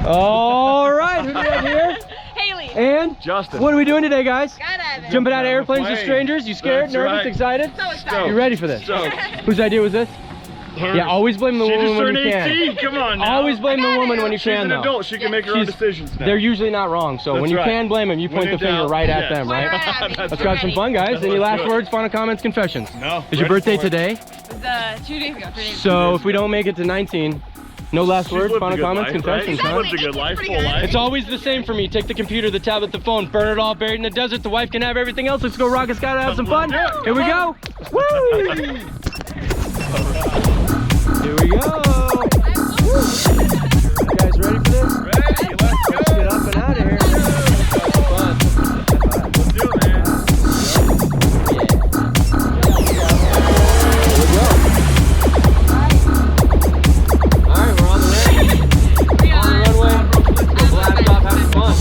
All right, who do we have here? Haley. And Justin. What are we doing today, guys? Skydiving. Jumping out of airplanes with strangers. You scared, That's nervous, right. excited? So excited. You ready for this? So, Whose idea was this? Yeah, always blame the she woman just when turned you 18. can. Come on now. Always blame the woman when you She's can, an though. adult. She can make her own decisions now. They're usually not wrong, so That's when you right. can blame them, you When point in the finger doubt, right at yes. them, right? That's Let's have some fun, guys. Any last good. words, final comments, confessions? No. Is your birthday today? It was 2 days ago, 3 days ago. So if we don't make it to 19, no last words, lived a final good comments, life, confessions, right? huh? She lived a good life, full life. It's always the same for me. Take the computer, the tablet, the phone, burn it all, buried in the desert. The wife can have everything else. Let's go rock a skydive, have some fun. Here we go. Woo! Here we go. You guys ready for this? Ready, let's go. Let's get up and out of here. Have fun. Let's do it, man. Here we go. All right, we're on the way. On the runway. Blast off, have fun.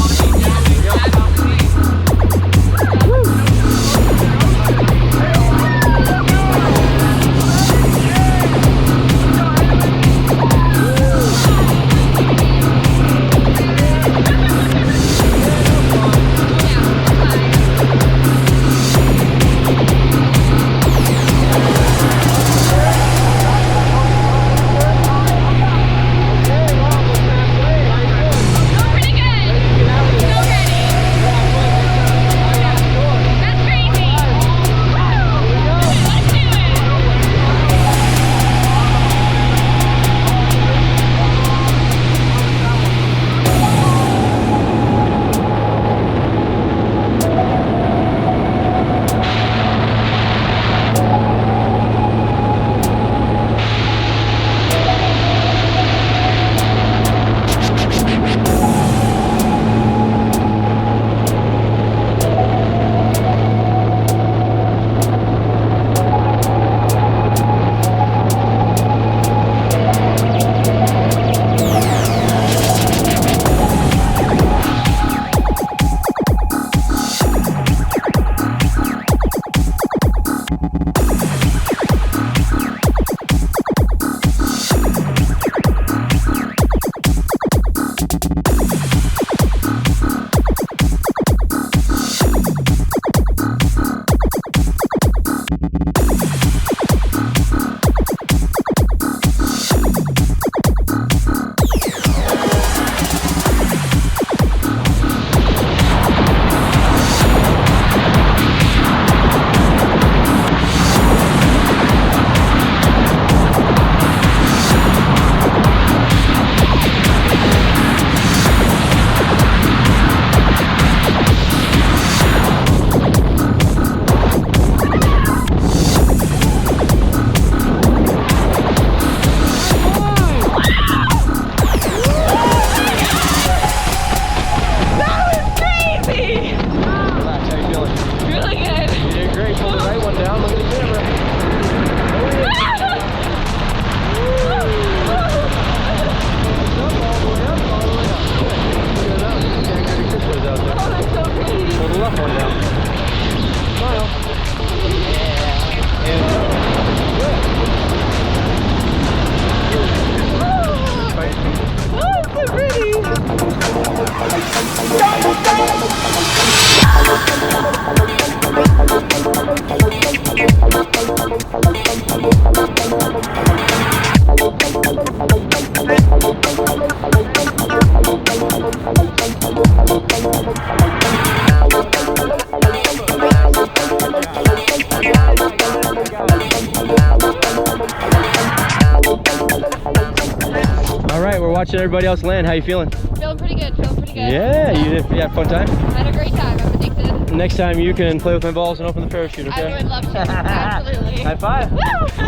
All right, we're watching everybody else land. How you feeling? Feeling pretty good, Yeah, you had a fun time? Had a great time, I'm addicted. Next time you can play with my balls and open the parachute, okay? I would love to, absolutely. High five. Woo!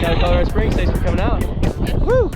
Got a Colorado Springs, thanks for coming out. Woo!